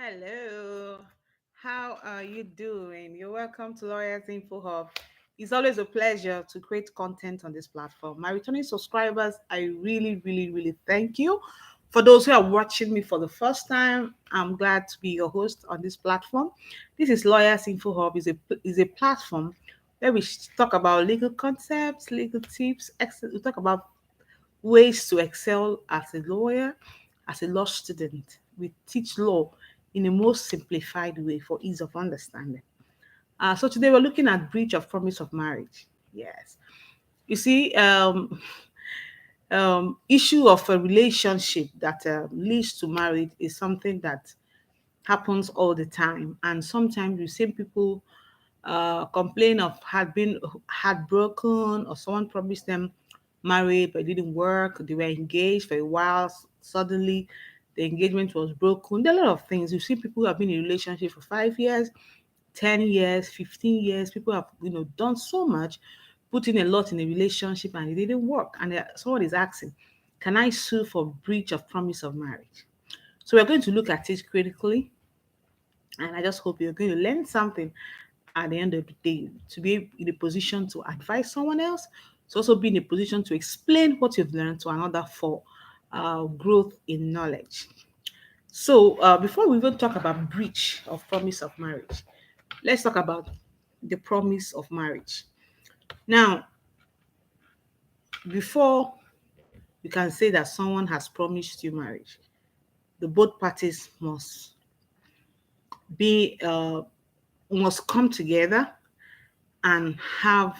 Hello, how are you doing? You're welcome to Lawyers Infohub. It's always a pleasure to create content on this platform. My returning subscribers, I really thank you. For those who are watching me for the first time, I'm glad to be your host on this platform. This is Lawyers Infohub is a platform where we talk about legal concepts, legal tips. We talk about ways to excel as a lawyer, as a law student. We teach law in the most simplified way for ease of understanding. So today we're looking at breach of promise of marriage. Yes. You see, issue of a relationship that leads to marriage is something that happens all the time. And sometimes you see people complain of had been heartbroken, or someone promised them marriage but it didn't work. They were engaged for a while. Suddenly, the engagement was broken. There are a lot of things. You see people who have been in a relationship for 5 years, 10 years, 15 years. People have done so much, put in a lot in a relationship, and it didn't work. And someone is asking, "Can I sue for breach of promise of marriage?" So we're going to look at it critically, and I just hope you're going to learn something at the end of the day to be in a position to advise someone else, to also be in a position to explain what you've learned to another for growth in knowledge. So, before we even talk about breach of promise of marriage, let's talk about the promise of marriage. Now, before you can say that someone has promised you marriage, the both parties be uh, must come together and have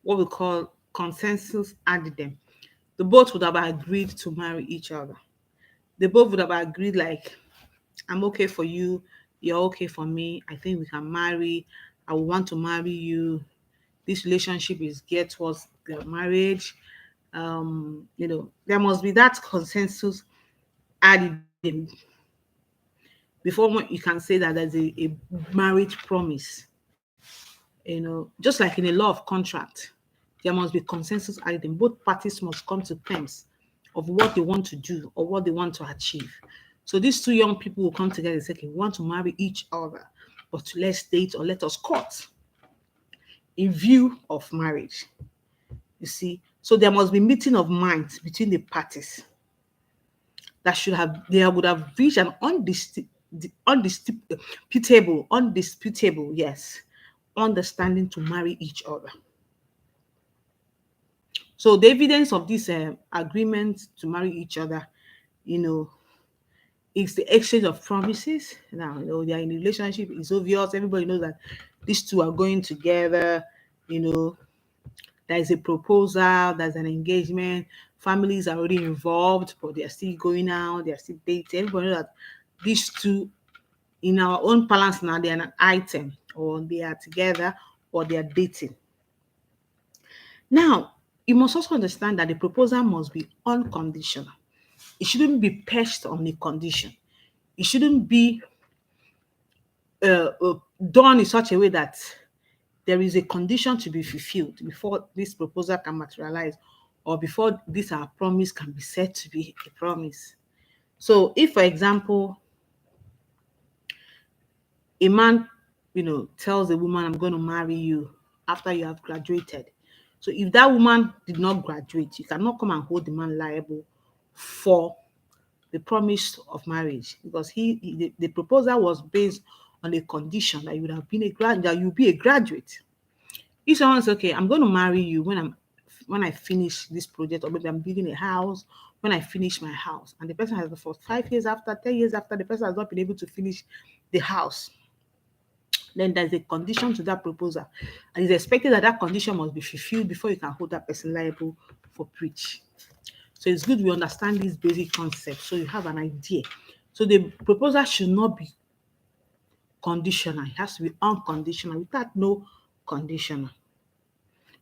what we call consensus added them. The both would have agreed to marry each other. They both would have agreed, like, I'm okay for you, you're okay for me, I think we can marry, I would want to marry you. This relationship is geared towards the marriage. There must be that consensus added in before you can say that there's a marriage promise. Just like in a law of contract, there must be consensus added in. Both parties must come to terms of what they want to do or what they want to achieve. So these two young people will come together and say, okay, we want to marry each other, but let's date or let us court in view of marriage. You see, so there must be meeting of minds between the parties that should have they would have reached an undisputable, yes, understanding to marry each other. So the evidence of this agreement to marry each other, you know, is the exchange of promises. Now, they are in a relationship. It's obvious. Everybody knows that these two are going together. You know, there is a proposal. There's an engagement. Families are already involved, but they are still going out. They are still dating. Everybody knows that these two, in our own balance now, they are an item, or they are together, or they are dating. Now, you must also understand that the proposal must be unconditional. It shouldn't be perched on a condition. It shouldn't be done in such a way that there is a condition to be fulfilled before this proposal can materialize, or before this our promise can be said to be a promise. So if, for example, a man, tells a woman, I'm going to marry you after you have graduated. So if that woman did not graduate, you cannot come and hold the man liable for the promise of marriage, because the proposal was based on a condition that you would have been that you be a graduate. If someone says, okay, I'm going to marry you when I finish this project, or maybe I'm building a house when I finish my house, and the person has, for 5 years after, 10 years after, the person has not been able to finish the house, then there's a condition to that proposal, and it's expected that that condition must be fulfilled before you can hold that person liable for breach. So it's good we understand these basic concepts so you have an idea. So the proposal should not be conditional, it has to be unconditional, without no conditional.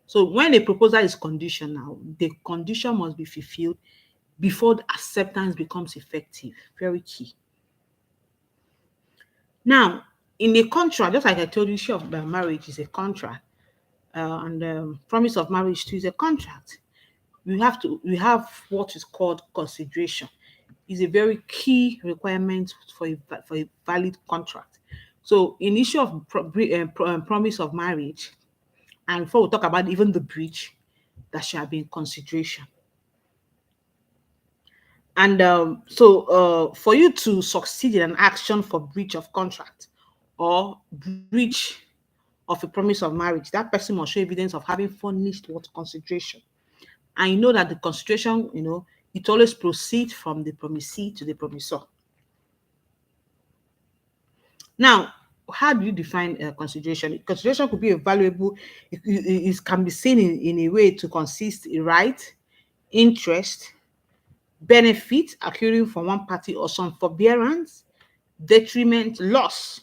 So when a proposal is conditional, the condition must be fulfilled before the acceptance becomes effective. Very key. Now, in a contract, just like I told you, issue of marriage is a contract, and promise of marriage too is a contract. We have what is called consideration. is a very key requirement for a valid contract. So, in issue of promise of marriage, and before we talk about even the breach, that shall be in consideration. And for you to succeed in an action for breach of contract or breach of a promise of marriage, that person must show evidence of having furnished what consideration. And you know that the consideration, it always proceeds from the promisee to the promisor. Now, how do you define consideration? Consideration could be a valuable, it can be seen in a way to consist in right, interest, benefit accruing from one party or some forbearance, detriment, loss,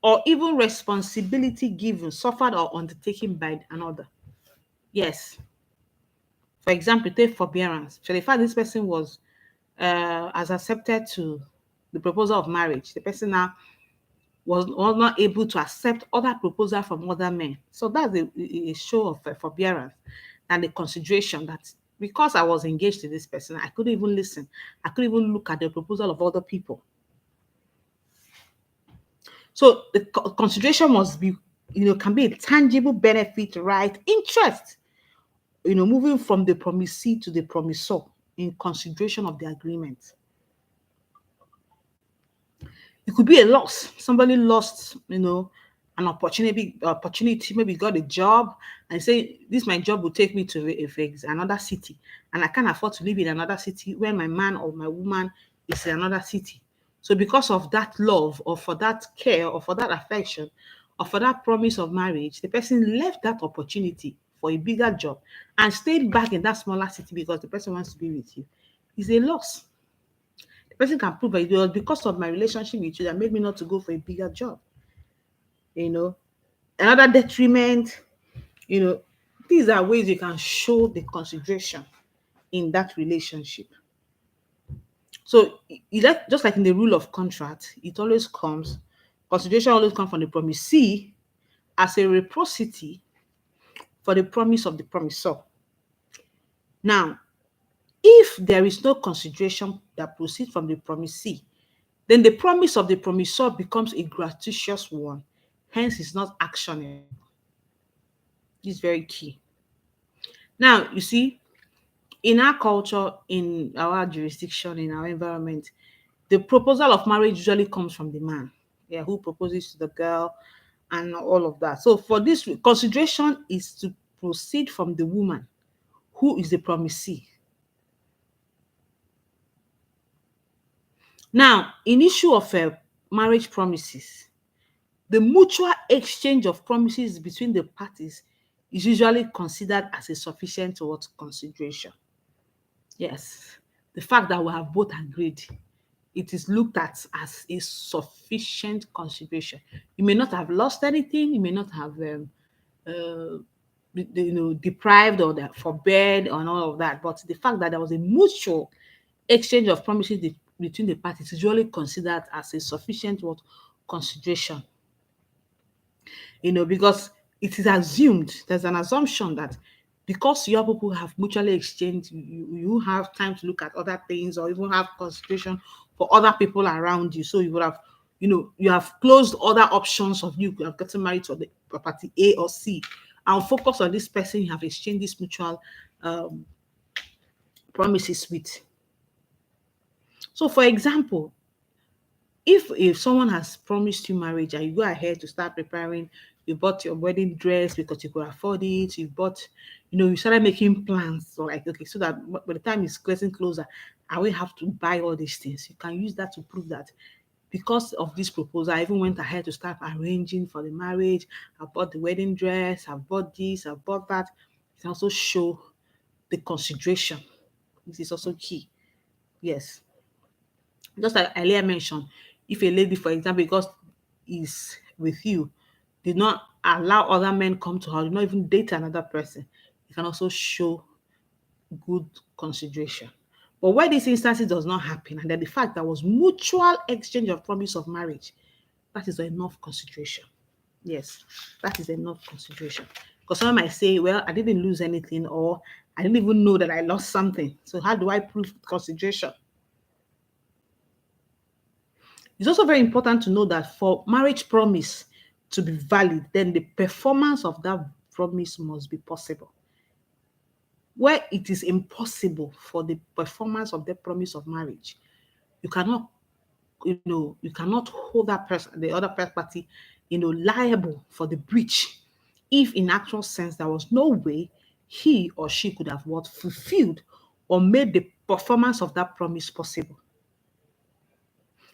or even responsibility given, suffered or undertaken by another. Yes. For example, take forbearance. So the fact this person has accepted to the proposal of marriage, the person now was not able to accept other proposal from other men. So that's a show of forbearance and a consideration that because I was engaged to this person, I couldn't even listen. I couldn't even look at the proposal of other people. So the consideration must be, can be a tangible benefit, right? Interest, moving from the promisee to the promisor in consideration of the agreement. It could be a loss. Somebody lost, an opportunity, maybe got a job and say, this my job will take me to another city. And I can't afford to live in another city when my man or my woman is in another city. So because of that love or for that care or for that affection or for that promise of marriage, the person left that opportunity for a bigger job and stayed back in that smaller city because the person wants to be with you. It's a loss. The person can prove that it was because of my relationship with you that made me not to go for a bigger job. You know, another detriment, you know, these are ways you can show the consideration in that relationship. So just like in the rule of contract, it always comes, consideration always comes from the promisee as a reciprocity for the promise of the promisor. Now, if there is no consideration that proceeds from the promisee, then the promise of the promisor becomes a gratuitous one. Hence, it's not actionable. This is very key. Now, you see, in our culture, in our jurisdiction, in our environment, the proposal of marriage usually comes from the man, yeah, who proposes to the girl and all of that. So for this, consideration is to proceed from the woman who is the promisee. Now, in issue of marriage promises, the mutual exchange of promises between the parties is usually considered as a sufficient what consideration. Yes, the fact that we have both agreed, it is looked at as a sufficient consideration. You may not have lost anything, you may not have deprived or forbade and all of that, but the fact that there was a mutual exchange of promises between the parties is usually considered as a sufficient what consideration. Because it is assumed, there's an assumption that because your people have mutually exchanged, you have time to look at other things or even have consideration for other people around you. So you would have, you have closed other options of you have gotten married to the property A or C and focus on this person you have exchanged this mutual promises with. So for example, if someone has promised you marriage and you go ahead to start preparing, you bought your wedding dress because you could afford it, you bought, you started making plans. So like, okay, so that by the time it's getting closer, I will have to buy all these things. You can use that to prove that because of this proposal, I even went ahead to start arranging for the marriage. I bought the wedding dress, I bought this, I bought that. It can also show the consideration. This is also key. Yes. Just like I earlier mentioned, if a lady, for example, because is with you, did not allow other men come to her, did not even date another person, it can also show good consideration. But where these instances does not happen, and then the fact that was mutual exchange of promise of marriage, that is enough consideration. Yes, that is enough consideration. Because someone might say, well, I didn't lose anything, or I didn't even know that I lost something. So how do I prove consideration? It's also very important to know that for marriage promise to be valid, then the performance of that promise must be possible. Where it is impossible for the performance of the promise of marriage, you cannot, you cannot hold that person, the other party, liable for the breach if in actual sense there was no way he or she could have what fulfilled or made the performance of that promise possible.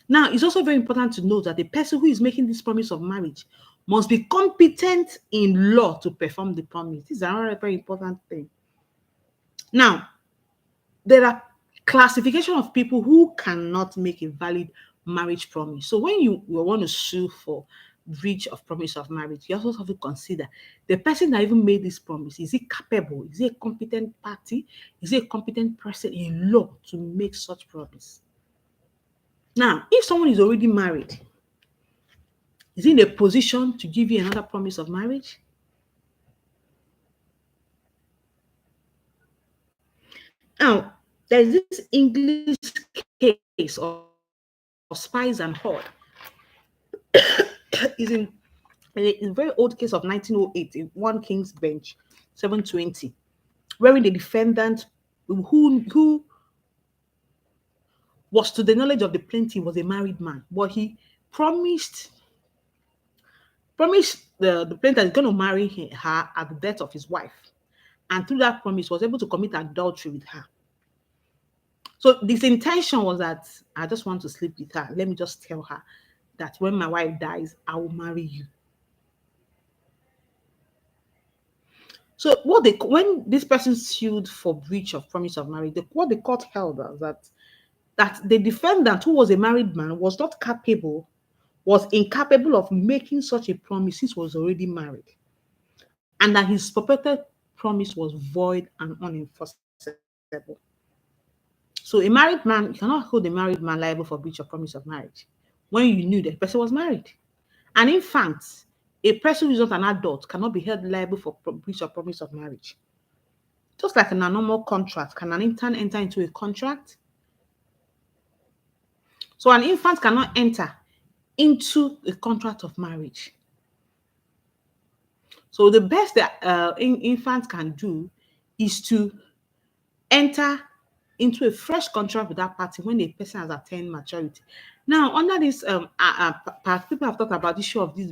Now, it's also very important to note that the person who is making this promise of marriage must be competent in law to perform the promise. This is another very important thing. Now, there are classification of people who cannot make a valid marriage promise. So when you want to sue for breach of promise of marriage, you also have to consider the person that even made this promise. Is he capable? Is he a competent party? Is he a competent person in law to make such promise? Now, if someone is already married, is he in a position to give you another promise of marriage? Now, there's this English case of Spice and Horde. It's in a very old case of 1908 in 1 King's Bench, 720, wherein the defendant who was to the knowledge of the plaintiff was a married man, but he promised the plaintiff is going to marry her at the death of his wife, and through that promise was able to commit adultery with her. So this intention was that I just want to sleep with her. Let me just tell her that when my wife dies, I will marry you. So when this person sued for breach of promise of marriage, what the court held was that the defendant, who was a married man, was incapable of making such a promise since he was already married, and that his purported promise was void and unenforceable. So a married man, you cannot hold a married man liable for breach of promise of marriage when you knew that the person was married. And in fact, a person who is not an adult cannot be held liable for breach of promise of marriage. Just like in a normal contract, can an infant enter into a contract? So an infant cannot enter into a contract of marriage. So the best that infants can do is to enter into a fresh contract with that party when the person has attained maturity. Now, under this part, people have talked about the issue of this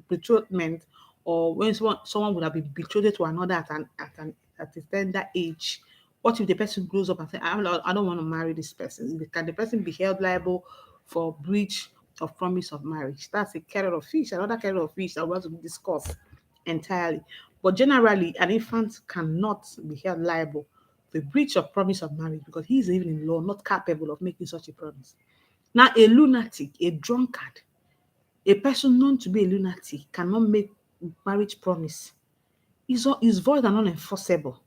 betrothment, or when someone would have been betrothed to another at a tender age. What if the person grows up and says, I don't want to marry this person? Can the person be held liable for breach of promise of marriage? That's a kettle of fish, another kettle of fish that we want to discuss entirely. But generally, an infant cannot be held liable for breach of promise of marriage because he is even in law not capable of making such a promise. Now, a lunatic, a drunkard, a person known to be a lunatic cannot make marriage promise. Is void and unenforceable.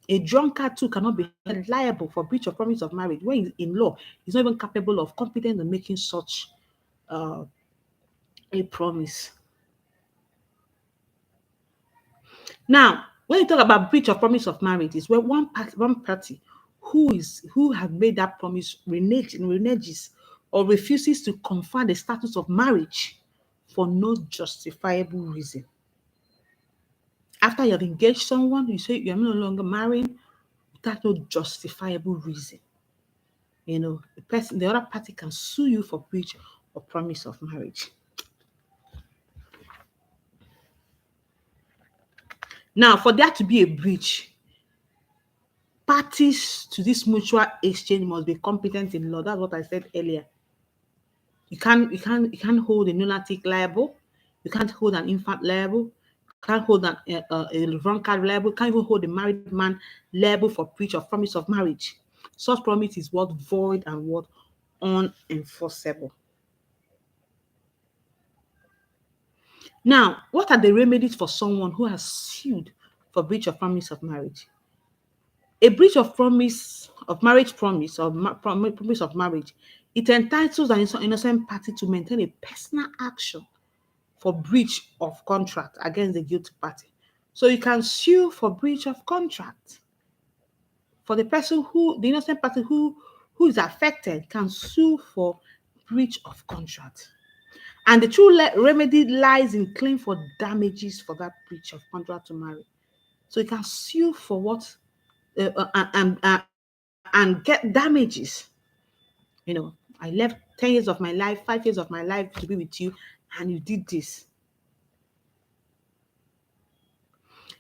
A drunkard too cannot be held liable for breach of promise of marriage when he's in law. He's not even capable of competent in making such uh, a promise. Now, when you talk about breach of promise of marriage, is when one party who has made that promise reneges or refuses to confer the status of marriage for no justifiable reason. After you have engaged someone, you say you're no longer marrying without no justifiable reason. The other party can sue you for breach of promise of marriage. Now, for there to be a breach, parties to this mutual exchange must be competent in law. That's what I said earlier. You can't hold a lunatic liable. You can't hold an infant liable. You can't hold a drunkard liable. You can't even hold a married man liable for breach of promise of marriage. Such promise is what void and what unenforceable. Now, what are the remedies for someone who has sued for breach of promise of marriage? A breach of promise of marriage promise or promise of marriage, it entitles an innocent party to maintain a personal action for breach of contract against the guilty party. So you can sue for breach of contract. For the innocent party who is affected can sue for breach of contract. And the true remedy lies in claim for damages for that breach of contract to marry. So you can sue for what and get damages. You know, I left 10 years of my life, 5 years of my life to be with you, and you did this.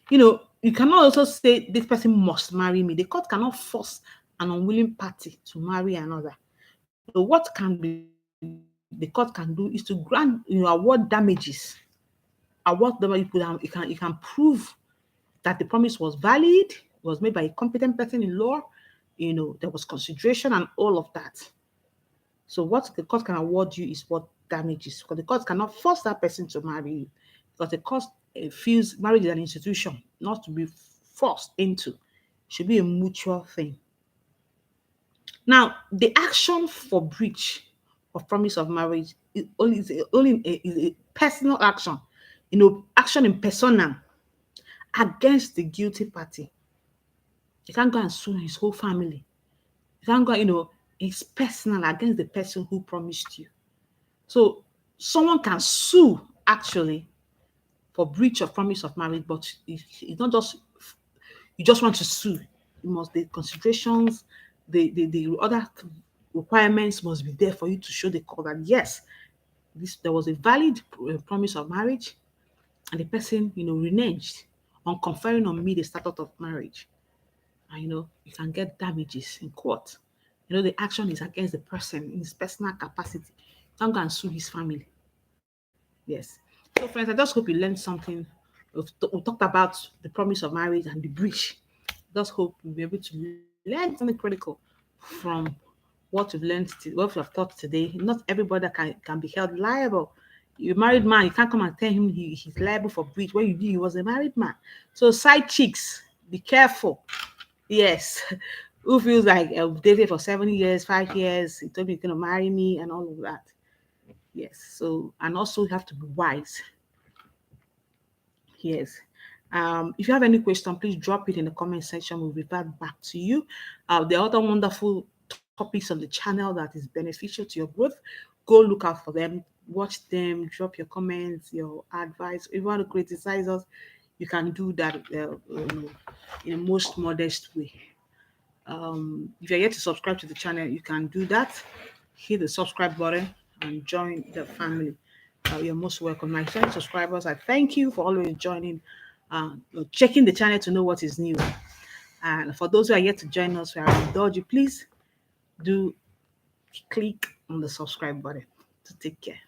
You know, you cannot also say this person must marry me. The court cannot force an unwilling party to marry another. So what can the court can do is to grant, award damages. Award them, you can prove that the promise was valid, was made by a competent person in law, there was consideration and all of that. So what the court can award you is what damages, because the court cannot force that person to marry you, because the court feels marriage is an institution, not to be forced into. It should be a mutual thing. Now, the action for breach of promise of marriage is a personal action, action in persona against the guilty party. You can't go and sue his whole family. You can't go, it's personal against the person who promised you. So someone can sue actually for breach of promise of marriage, but it's not just you just want to sue. You must the considerations, the other requirements must be there for you to show the court that yes, there was a valid promise of marriage, and the person reneged on conferring on me the status of marriage. And you can get damages in court. The action is against the person in his personal capacity. Don't go and sue his family. Yes. So, friends, I just hope you learned something. We talked about the promise of marriage and the breach. Just hope you'll be able to learn something critical from what we've learned, what we've taught today. Not everybody can be held liable. You're a married man, you can't come and tell him he's liable for breach when you knew he was a married man. So, side chicks, be careful. Yes. Who feels like dated for 7 years, 5 years, he told me he's going to marry me and all of that. Yes. So, and also you have to be wise. Yes. If you have any question, please drop it in the comment section. We'll revert back to you. The other wonderful topics on the channel that is beneficial to your growth, go look out for them, watch them, drop your comments, your advice. If you want to criticize us, you can do that in a most modest way. If you're yet to subscribe to the channel, you can do that. Hit the subscribe button and join the family. You're most welcome. My friend subscribers, I thank you for always joining, checking the channel to know what is new. And for those who are yet to join us, we are indulge you. Please do click on the subscribe button to take care.